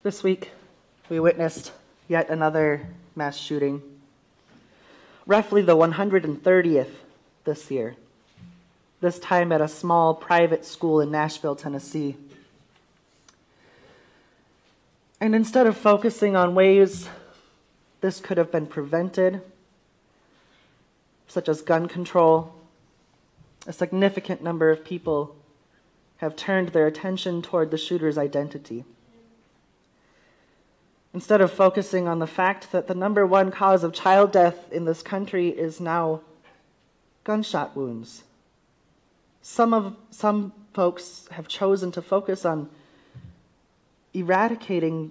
This week, we witnessed yet another mass shooting, roughly the 130th this year, this time at a small private school in Nashville, Tennessee. And instead of focusing on ways this could have been prevented, such as gun control, a significant number of people have turned their attention toward the shooter's identity. Instead of focusing on the fact that the number one cause of child death in this country is now gunshot wounds, some folks have chosen to focus on eradicating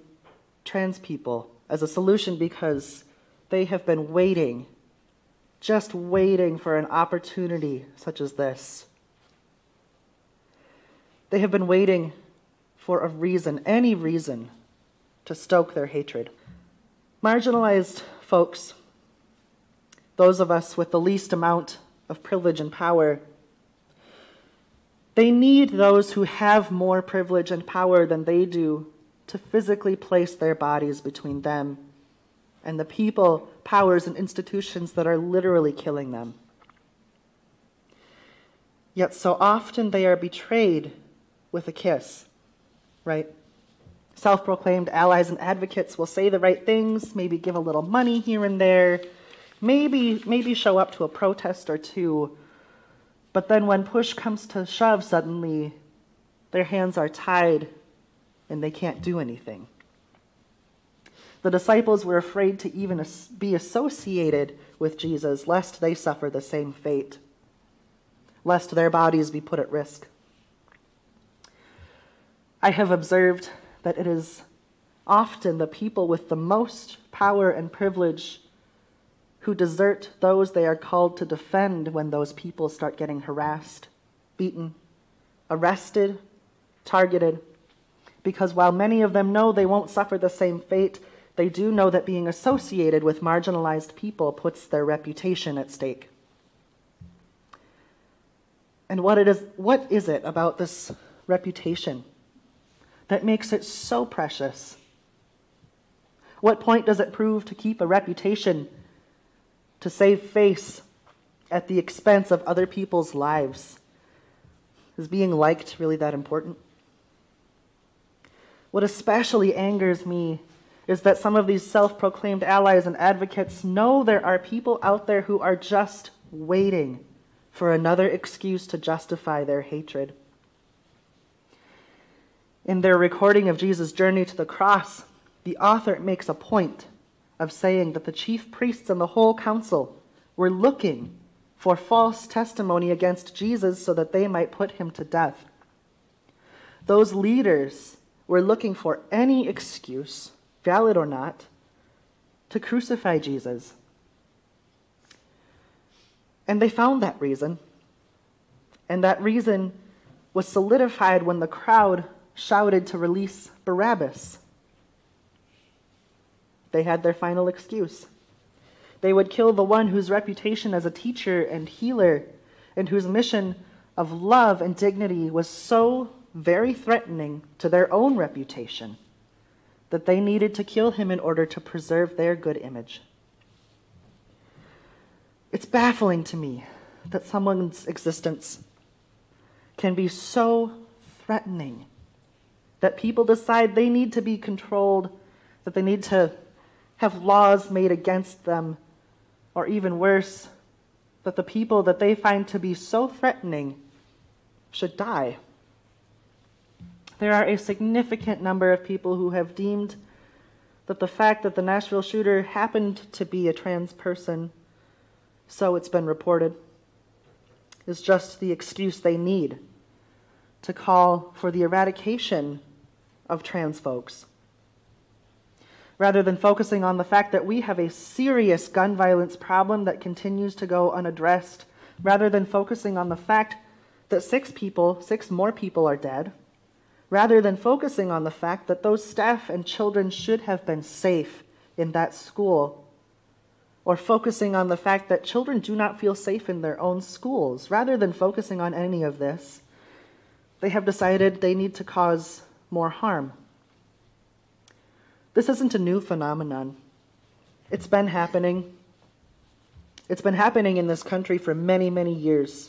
trans people as a solution because they have been waiting, just waiting for an opportunity such as this. They have been waiting for a reason, any reason, to stoke their hatred. Marginalized folks, those of us with the least amount of privilege and power, they need those who have more privilege and power than they do to physically place their bodies between them and the people, powers, and institutions that are literally killing them. Yet so often they are betrayed with a kiss, right? Self-proclaimed allies and advocates will say the right things, maybe give a little money here and there, maybe show up to a protest or two, but then when push comes to shove, suddenly their hands are tied and they can't do anything. The disciples were afraid to even be associated with Jesus, lest they suffer the same fate, lest their bodies be put at risk. I have observed that it is often the people with the most power and privilege who desert those they are called to defend when those people start getting harassed, beaten, arrested, targeted, because while many of them know they won't suffer the same fate, they do know that being associated with marginalized people puts their reputation at stake. And what is it about this reputation that makes it so precious? What point does it prove to keep a reputation, to save face at the expense of other people's lives? Is being liked really that important? What especially angers me is that some of these self-proclaimed allies and advocates know there are people out there who are just waiting for another excuse to justify their hatred. In their recording of Jesus' journey to the cross, the author makes a point of saying that the chief priests and the whole council were looking for false testimony against Jesus so that they might put him to death. Those leaders were looking for any excuse, valid or not, to crucify Jesus. And they found that reason. And that reason was solidified when the crowd shouted to release Barabbas. They had their final excuse. They would kill the one whose reputation as a teacher and healer and whose mission of love and dignity was so very threatening to their own reputation that they needed to kill him in order to preserve their good image. It's baffling to me that someone's existence can be so threatening that people decide they need to be controlled, that they need to have laws made against them, or even worse, that the people that they find to be so threatening should die. There are a significant number of people who have deemed that the fact that the Nashville shooter happened to be a trans person, so it's been reported, is just the excuse they need to call for the eradication of trans folks. Rather than focusing on the fact that we have a serious gun violence problem that continues to go unaddressed, rather than focusing on the fact that six more people are dead, rather than focusing on the fact that those staff and children should have been safe in that school, or focusing on the fact that children do not feel safe in their own schools, rather than focusing on any of this, they have decided they need to cause more harm. This isn't a new phenomenon. It's been happening. It's been happening in this country for many, many years.